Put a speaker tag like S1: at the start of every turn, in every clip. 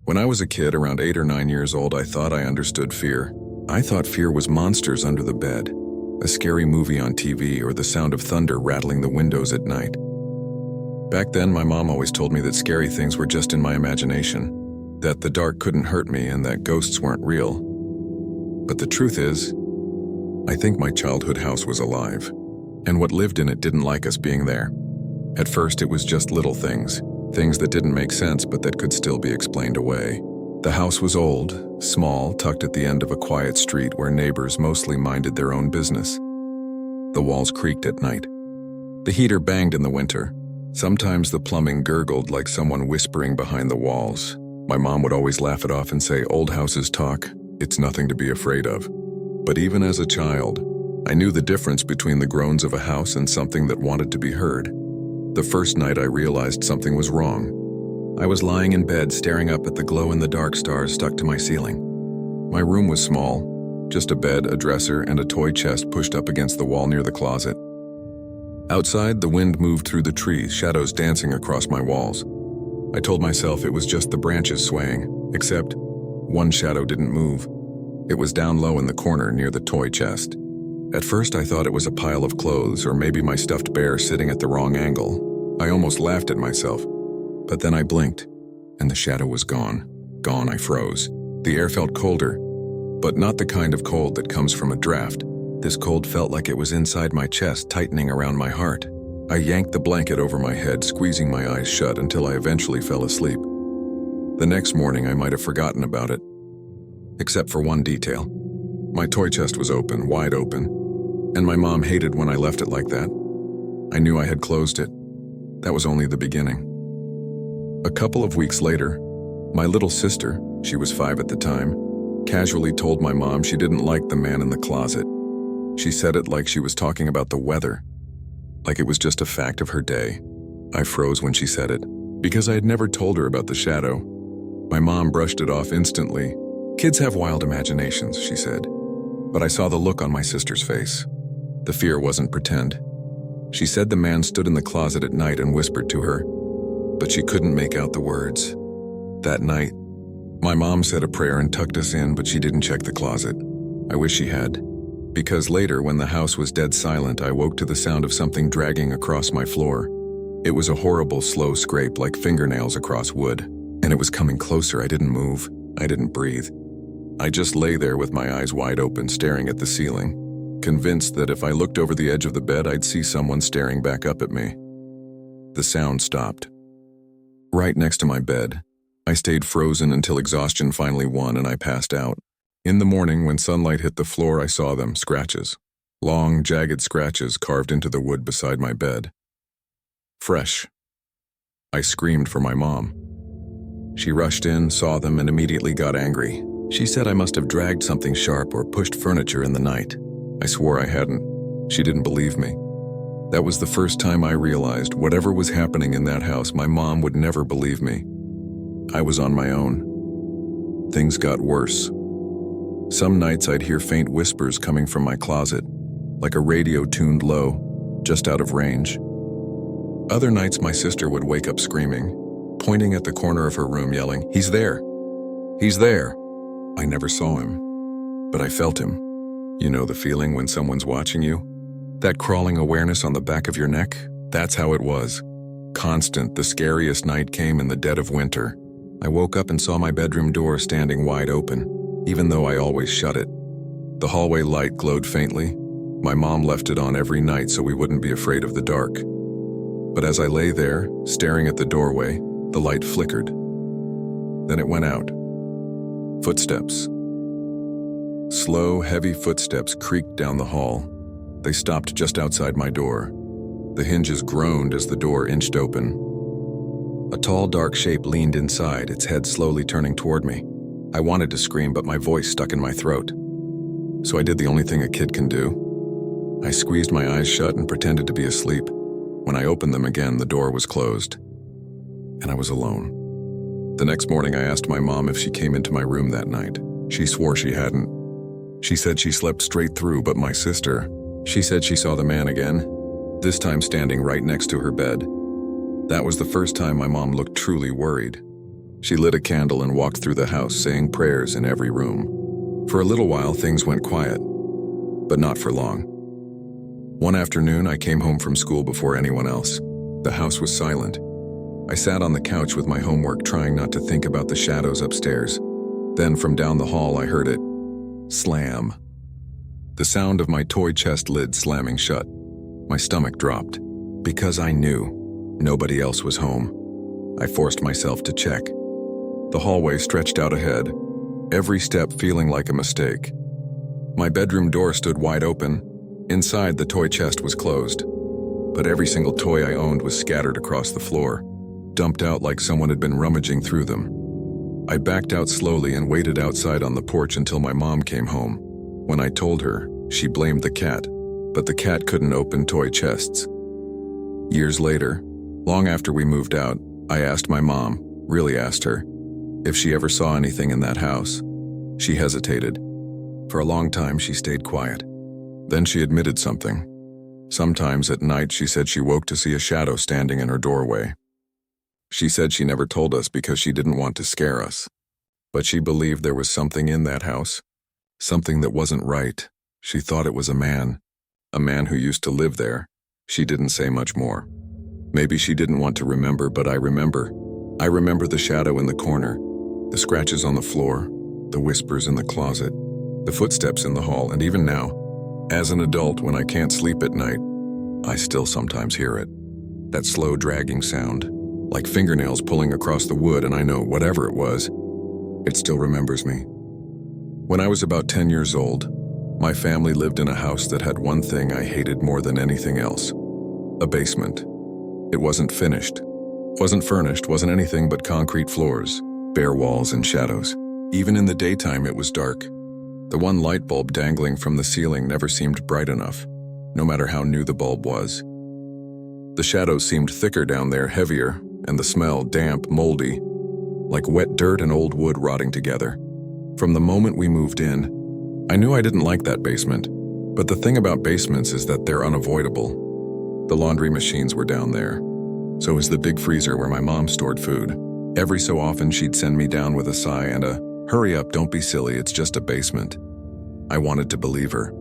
S1: When I was a kid, around 8 or 9 years old, I thought I understood fear. I thought fear was monsters under the bed, a scary movie on TV, or the sound of thunder rattling the windows at night. Back then, my mom always told me that scary things were just in my imagination, that the dark couldn't hurt me, and that ghosts weren't real. But the truth is, I think my childhood house was alive, and what lived in it didn't like us being there. At first, it was just little things that didn't make sense but that could still be explained away. The house was old, small, tucked at the end of a quiet street where neighbors mostly minded their own business. The walls creaked at night. The heater banged in the winter. Sometimes the plumbing gurgled like someone whispering behind the walls. My mom would always laugh it off and say, "Old houses talk. It's nothing to be afraid of." But even as a child, I knew the difference between the groans of a house and something that wanted to be heard. The first night I realized something was wrong. I was lying in bed staring up at the glow-in-the-dark stars stuck to my ceiling. My room was small, just a bed, a dresser, and a toy chest pushed up against the wall near the closet. Outside, the wind moved through the trees, shadows dancing across my walls. I told myself it was just the branches swaying, except one shadow didn't move. It was down low in the corner near the toy chest. At first, I thought it was a pile of clothes or maybe my stuffed bear sitting at the wrong angle. I almost laughed at myself. But then I blinked, and the shadow was gone. Gone, I froze. The air felt colder, but not the kind of cold that comes from a draft. This cold felt like it was inside my chest, tightening around my heart. I yanked the blanket over my head, squeezing my eyes shut until I eventually fell asleep. The next morning, I might have forgotten about it, except for one detail. My toy chest was open, wide open, and my mom hated when I left it like that. I knew I had closed it. That was only the beginning. A couple of weeks later, my little sister, she was 5 at the time, casually told my mom she didn't like the man in the closet. She said it like she was talking about the weather, like it was just a fact of her day. I froze when she said it, because I had never told her about the shadow. My mom brushed it off instantly. "Kids have wild imaginations," she said. But I saw the look on my sister's face. The fear wasn't pretend. She said the man stood in the closet at night and whispered to her, but she couldn't make out the words. That night, my mom said a prayer and tucked us in, but she didn't check the closet. I wish she had. Because later, when the house was dead silent, I woke to the sound of something dragging across my floor. It was a horrible, slow scrape like fingernails across wood, and it was coming closer. I didn't move. I didn't breathe. I just lay there with my eyes wide open, staring at the ceiling, convinced that if I looked over the edge of the bed, I'd see someone staring back up at me. The sound stopped. Right next to my bed, I stayed frozen until exhaustion finally won and I passed out. In the morning, when sunlight hit the floor, I saw them, scratches. Long, jagged scratches carved into the wood beside my bed. Fresh. I screamed for my mom. She rushed in, saw them, and immediately got angry. She said I must have dragged something sharp or pushed furniture in the night. I swore I hadn't. She didn't believe me. That was the first time I realized whatever was happening in that house, my mom would never believe me. I was on my own. Things got worse. Some nights I'd hear faint whispers coming from my closet, like a radio tuned low, just out of range. Other nights my sister would wake up screaming, pointing at the corner of her room, yelling, "He's there! He's there!" I never saw him, but I felt him. You know the feeling when someone's watching you? That crawling awareness on the back of your neck? That's how it was. Constant. The scariest night came in the dead of winter. I woke up and saw my bedroom door standing wide open, even though I always shut it. The hallway light glowed faintly. My mom left it on every night so we wouldn't be afraid of the dark. But as I lay there, staring at the doorway, the light flickered. Then it went out. Footsteps. Slow, heavy footsteps creaked down the hall. They stopped just outside my door. The hinges groaned as the door inched open. A tall, dark shape leaned inside, its head slowly turning toward me. I wanted to scream, but my voice stuck in my throat. So I did the only thing a kid can do. I squeezed my eyes shut and pretended to be asleep. When I opened them again, the door was closed, and I was alone. The next morning, I asked my mom if she came into my room that night. She swore she hadn't. She said she slept straight through, but my sister, she said she saw the man again, this time standing right next to her bed. That was the first time my mom looked truly worried. She lit a candle and walked through the house, saying prayers in every room. For a little while, things went quiet, but not for long. One afternoon, I came home from school before anyone else. The house was silent. I sat on the couch with my homework, trying not to think about the shadows upstairs. Then, from down the hall, I heard it. Slam. The sound of my toy chest lid slamming shut. My stomach dropped. Because I knew nobody else was home, I forced myself to check. The hallway stretched out ahead, every step feeling like a mistake. My bedroom door stood wide open. Inside, the toy chest was closed, but every single toy I owned was scattered across the floor, dumped out like someone had been rummaging through them. I backed out slowly and waited outside on the porch until my mom came home. When I told her, she blamed the cat, but the cat couldn't open toy chests. Years later, long after we moved out, I asked my mom, really asked her, if she ever saw anything in that house. She hesitated. For a long time, she stayed quiet. Then she admitted something. Sometimes at night, she said she woke to see a shadow standing in her doorway. She said she never told us because she didn't want to scare us. But she believed there was something in that house, something that wasn't right. She thought it was a man who used to live there. She didn't say much more. Maybe she didn't want to remember, but I remember. I remember the shadow in the corner, the scratches on the floor, the whispers in the closet, the footsteps in the hall, and even now, as an adult, when I can't sleep at night, I still sometimes hear it. That slow dragging sound, like fingernails pulling across the wood, and I know whatever it was, it still remembers me. When I was about 10 years old, my family lived in a house that had one thing I hated more than anything else: a basement. It wasn't finished, wasn't furnished, wasn't anything but concrete floors, bare walls and shadows. Even in the daytime, it was dark. The one light bulb dangling from the ceiling never seemed bright enough, no matter how new the bulb was. The shadows seemed thicker down there, heavier, and the smell damp, moldy, like wet dirt and old wood rotting together. From the moment we moved in, I knew I didn't like that basement, but the thing about basements is that they're unavoidable. The laundry machines were down there. So was the big freezer where my mom stored food. Every so often, she'd send me down with a sigh and a, "Hurry up, don't be silly, it's just a basement." I wanted to believe her,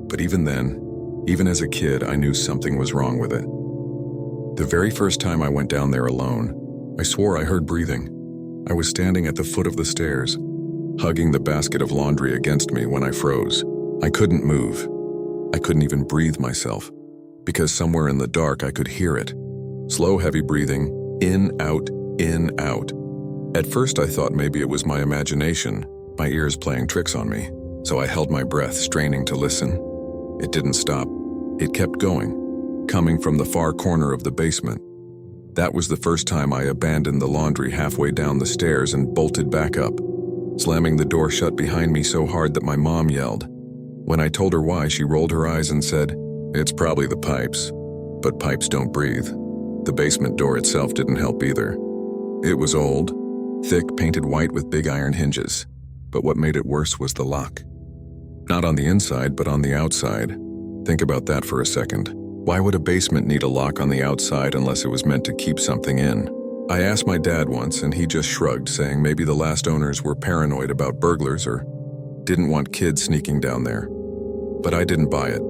S1: but even then, even as a kid, I knew something was wrong with it. The very first time I went down there alone, I swore I heard breathing. I was standing at the foot of the stairs, hugging the basket of laundry against me when I froze. I couldn't move. I couldn't even breathe myself, because somewhere in the dark I could hear it. Slow, heavy breathing, in, out, in, out. At first I thought maybe it was my imagination, my ears playing tricks on me, so I held my breath, straining to listen. It didn't stop. It kept going, coming from the far corner of the basement. That was the first time I abandoned the laundry halfway down the stairs and bolted back up, slamming the door shut behind me so hard that my mom yelled. When I told her why, she rolled her eyes and said, "It's probably the pipes." But pipes don't breathe. The basement door itself didn't help either. It was old, thick, painted white with big iron hinges. But what made it worse was the lock. Not on the inside, but on the outside. Think about that for a second. Why would a basement need a lock on the outside unless it was meant to keep something in? I asked my dad once, and he just shrugged, saying maybe the last owners were paranoid about burglars or didn't want kids sneaking down there. But I didn't buy it,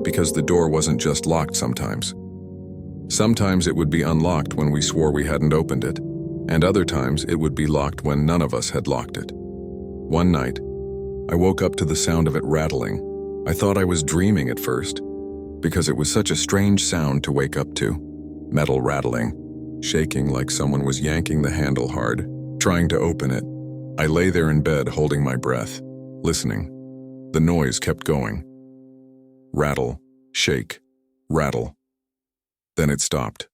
S1: because the door wasn't just locked sometimes. Sometimes it would be unlocked when we swore we hadn't opened it, and other times it would be locked when none of us had locked it. One night, I woke up to the sound of it rattling. I thought I was dreaming at first, because it was such a strange sound to wake up to. Metal rattling, shaking like someone was yanking the handle hard, trying to open it. I lay there in bed holding my breath, listening. The noise kept going. Rattle, shake, rattle. Then it stopped.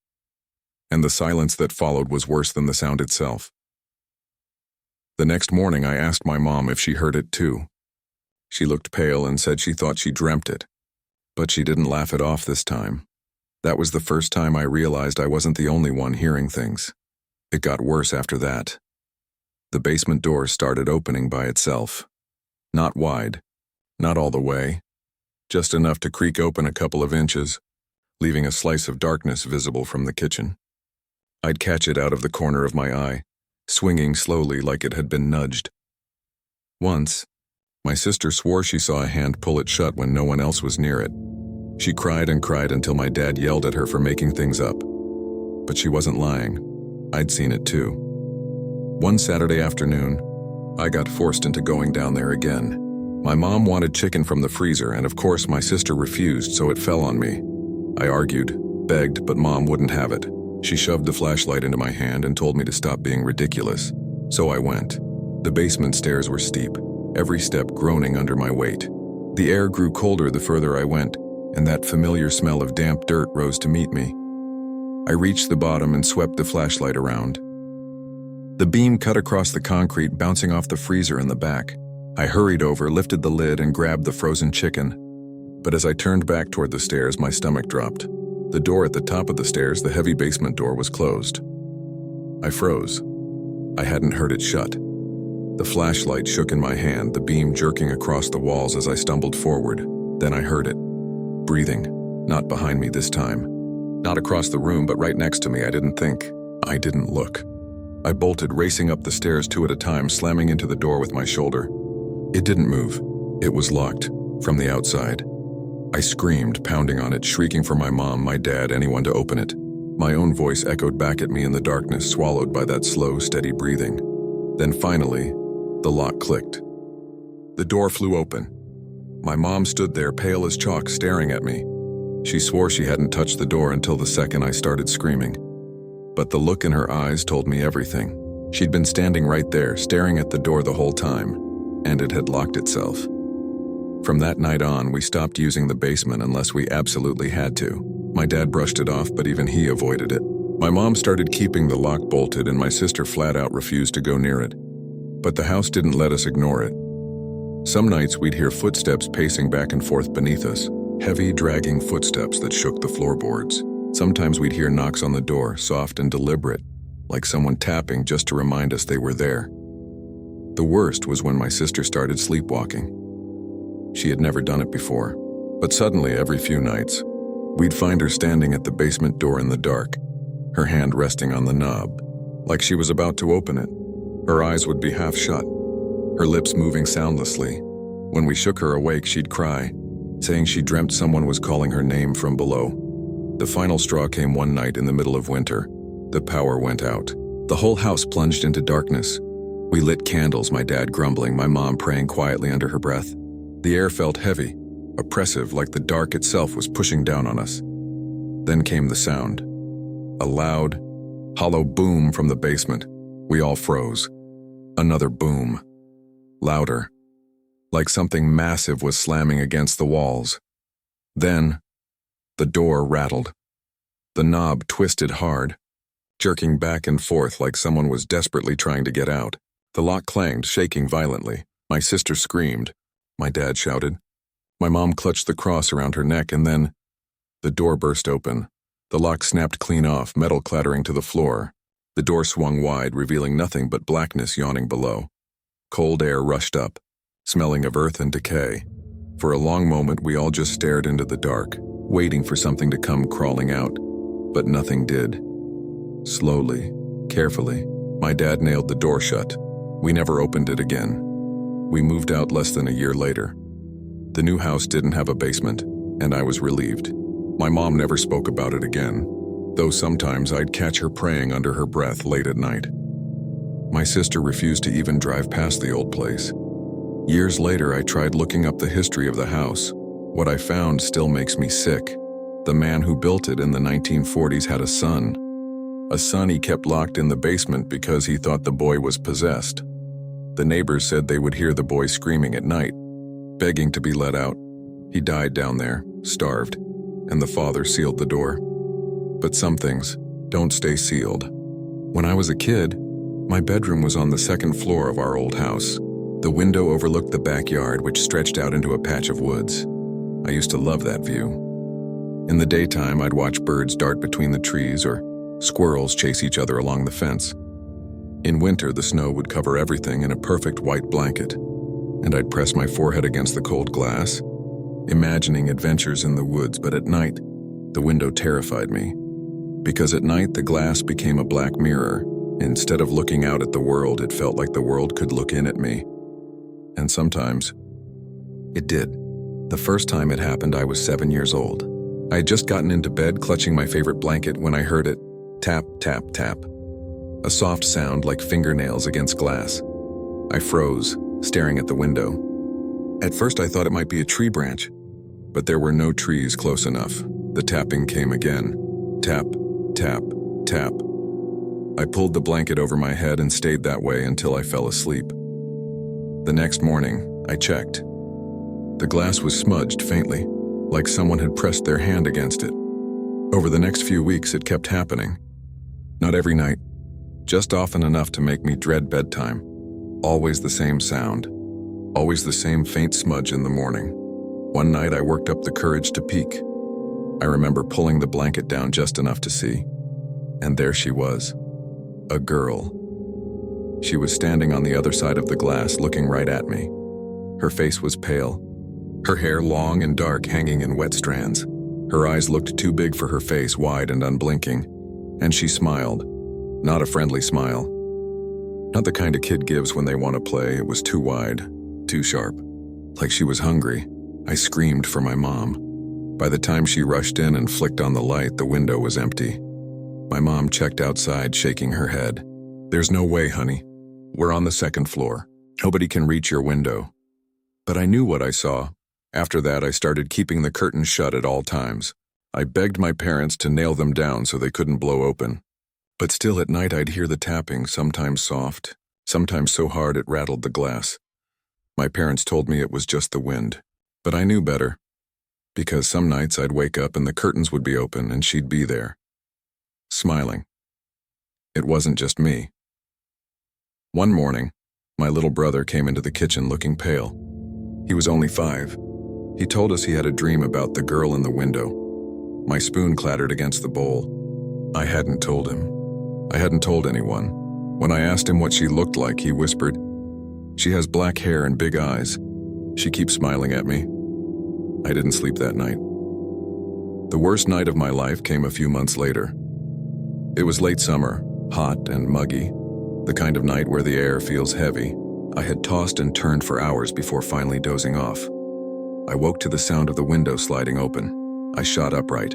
S1: And the silence that followed was worse than the sound itself. The next morning I asked my mom if she heard it too. She looked pale and said she thought she dreamt it. But she didn't laugh it off this time. That was the first time I realized I wasn't the only one hearing things. It got worse after that. The basement door started opening by itself. Not wide, not all the way, just enough to creak open a couple of inches, leaving a slice of darkness visible from the kitchen. I'd catch it out of the corner of my eye, swinging slowly like it had been nudged. Once, my sister swore she saw a hand pull it shut when no one else was near it. She cried and cried until my dad yelled at her for making things up. But she wasn't lying. I'd seen it too. One Saturday afternoon, I got forced into going down there again. My mom wanted chicken from the freezer, and of course my sister refused, so it fell on me. I argued, begged, but Mom wouldn't have it. She shoved the flashlight into my hand and told me to stop being ridiculous. So I went. The basement stairs were steep, every step groaning under my weight. The air grew colder the further I went, and that familiar smell of damp dirt rose to meet me. I reached the bottom and swept the flashlight around. The beam cut across the concrete, bouncing off the freezer in the back. I hurried over, lifted the lid, and grabbed the frozen chicken. But as I turned back toward the stairs, my stomach dropped. The door at the top of the stairs, the heavy basement door, was closed. I froze. I hadn't heard it shut. The flashlight shook in my hand, the beam jerking across the walls as I stumbled forward. Then I heard it. Breathing. Not behind me this time. Not across the room, but right next to me. I didn't think. I didn't look. I bolted, racing up the stairs 2 at a time, slamming into the door with my shoulder. It didn't move. It was locked, from the outside. I screamed, pounding on it, shrieking for my mom, my dad, anyone to open it. My own voice echoed back at me in the darkness, swallowed by that slow, steady breathing. Then finally, the lock clicked. The door flew open. My mom stood there, pale as chalk, staring at me. She swore she hadn't touched the door until the second I started screaming. But the look in her eyes told me everything. She'd been standing right there, staring at the door the whole time, and it had locked itself. From that night on, we stopped using the basement unless we absolutely had to. My dad brushed it off, but even he avoided it. My mom started keeping the lock bolted, and my sister flat out refused to go near it. But the house didn't let us ignore it. Some nights we'd hear footsteps pacing back and forth beneath us, heavy, dragging footsteps that shook the floorboards. Sometimes we'd hear knocks on the door, soft and deliberate, like someone tapping just to remind us they were there. The worst was when my sister started sleepwalking. She had never done it before, but suddenly, every few nights, we'd find her standing at the basement door in the dark, her hand resting on the knob, like she was about to open it. Her eyes would be half shut, her lips moving soundlessly. When we shook her awake, she'd cry, saying she dreamt someone was calling her name from below. The final straw came one night in the middle of winter. The power went out. The whole house plunged into darkness. We lit candles, my dad grumbling, my mom praying quietly under her breath. The air felt heavy, oppressive, like the dark itself was pushing down on us. Then came the sound. A loud, hollow boom from the basement. We all froze. Another boom. Louder. Like something massive was slamming against the walls. Then, the door rattled. The knob twisted hard, jerking back and forth like someone was desperately trying to get out. The lock clanged, shaking violently. My sister screamed. My dad shouted. My mom clutched the cross around her neck, and then the door burst open. The lock snapped clean off, metal clattering to the floor. The door swung wide, revealing nothing but blackness yawning below. Cold air rushed up, smelling of earth and decay. For a long moment, we all just stared into the dark, waiting for something to come crawling out. But nothing did. Slowly, carefully, my dad nailed the door shut. We never opened it again. We moved out less than a year later. The new house didn't have a basement, and I was relieved. My mom never spoke about it again, though sometimes I'd catch her praying under her breath late at night. My sister refused to even drive past the old place. Years later, I tried looking up the history of the house. What I found still makes me sick. The man who built it in the 1940s had a son. A son he kept locked in the basement because he thought the boy was possessed. The neighbors said they would hear the boy screaming at night, begging to be let out. He died down there, starved, and the father sealed the door. But some things don't stay sealed. When I was a kid, my bedroom was on the second floor of our old house. The window overlooked the backyard, which stretched out into a patch of woods. I used to love that view. In the daytime, I'd watch birds dart between the trees or squirrels chase each other along the fence. In winter, the snow would cover everything in a perfect white blanket, and I'd press my forehead against the cold glass, imagining adventures in the woods. But at night, the window terrified me, because at night the glass became a black mirror, Instead of looking out at the world, it felt like the world could look in at me. And sometimes, it did. The first time it happened, I was 7 years old. I had just gotten into bed, clutching my favorite blanket, when I heard it. Tap, tap, tap. A soft sound like fingernails against glass. I froze, staring at the window. At first I thought it might be a tree branch, but there were no trees close enough. The tapping came again. Tap, tap, tap. I pulled the blanket over my head and stayed that way until I fell asleep. The next morning, I checked. The glass was smudged faintly, like someone had pressed their hand against it. Over the next few weeks, it kept happening. Not every night, just often enough to make me dread bedtime. Always the same sound. Always the same faint smudge in the morning. One night I worked up the courage to peek. I remember pulling the blanket down just enough to see. And there she was. A girl. She was standing on the other side of the glass, looking right at me. Her face was pale. Her hair long and dark, hanging in wet strands. Her eyes looked too big for her face, wide and unblinking. And she smiled. Not a friendly smile. Not the kind a kid gives when they want to play. It was too wide, too sharp. Like she was hungry. I screamed for my mom. By the time she rushed in and flicked on the light, the window was empty. My mom checked outside, shaking her head. "There's no way, honey. We're on the second floor. Nobody can reach your window." But I knew what I saw. After that, I started keeping the curtains shut at all times. I begged my parents to nail them down so they couldn't blow open. But still at night I'd hear the tapping, sometimes soft, sometimes so hard it rattled the glass. My parents told me it was just the wind, but I knew better. Because some nights I'd wake up and the curtains would be open and she'd be there, smiling. It wasn't just me. One morning, my little brother came into the kitchen looking pale. He was only 5. He told us he had a dream about the girl in the window. My spoon clattered against the bowl. I hadn't told him. I hadn't told anyone. When I asked him what she looked like, he whispered, "She has black hair and big eyes. She keeps smiling at me." I didn't sleep that night. The worst night of my life came a few months later. It was late summer, hot and muggy, the kind of night where the air feels heavy. I had tossed and turned for hours before finally dozing off. I woke to the sound of the window sliding open. I shot upright.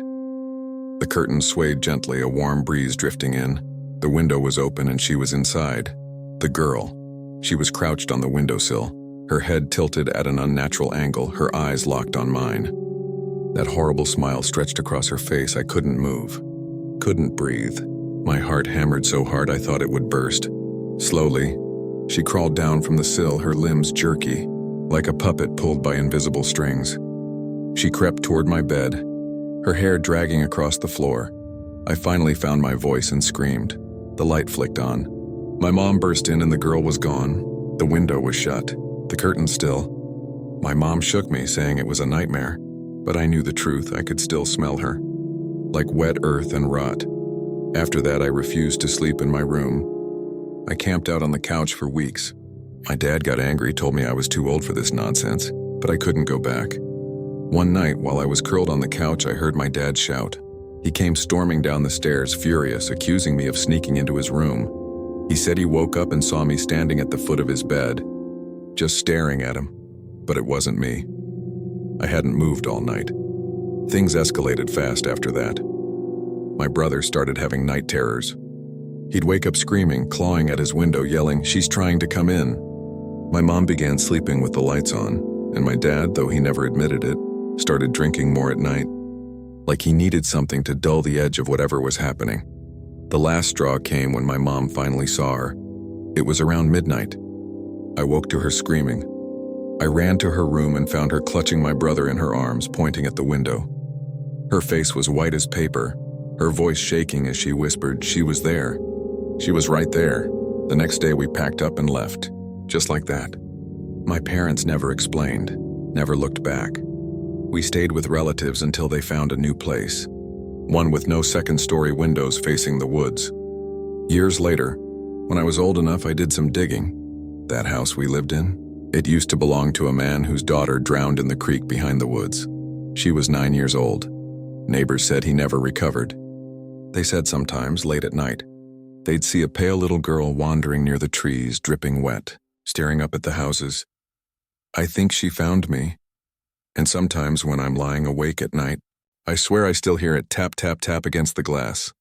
S1: The curtains swayed gently, a warm breeze drifting in. The window was open and she was inside. The girl. She was crouched on the windowsill, her head tilted at an unnatural angle, her eyes locked on mine. That horrible smile stretched across her face. I couldn't move, couldn't breathe. My heart hammered so hard I thought it would burst. Slowly, she crawled down from the sill, her limbs jerky, like a puppet pulled by invisible strings. She crept toward my bed, her hair dragging across the floor. I finally found my voice and screamed. The light flicked on. My mom burst in and the girl was gone. The window was shut, the curtains still. My mom shook me, saying it was a nightmare, but I knew the truth. I could still smell her, like wet earth and rot. After that, I refused to sleep in my room. I camped out on the couch for weeks. My dad got angry, told me I was too old for this nonsense, but I couldn't go back. One night, while I was curled on the couch, I heard my dad shout. He came storming down the stairs, furious, accusing me of sneaking into his room. He said he woke up and saw me standing at the foot of his bed, just staring at him, but it wasn't me. I hadn't moved all night. Things escalated fast after that. My brother started having night terrors. He'd wake up screaming, clawing at his window, yelling, "She's trying to come in." My mom began sleeping with the lights on, and my dad, though he never admitted it, started drinking more at night, like he needed something to dull the edge of whatever was happening. The last straw came when my mom finally saw her. It was around midnight. I woke to her screaming. I ran to her room and found her clutching my brother in her arms, pointing at the window. Her face was white as paper, her voice shaking as she whispered, "She was there. She was right there." The next day we packed up and left, just like that. My parents never explained, never looked back. We stayed with relatives until they found a new place, one with no second-story windows facing the woods. Years later, when I was old enough, I did some digging. That house we lived in, it used to belong to a man whose daughter drowned in the creek behind the woods. She was 9 years old. Neighbors said he never recovered. They said sometimes, late at night, They'd see a pale little girl wandering near the trees, dripping wet, staring up at the houses. I think she found me. And sometimes when I'm lying awake at night, I swear I still hear it tap, tap, tap against the glass.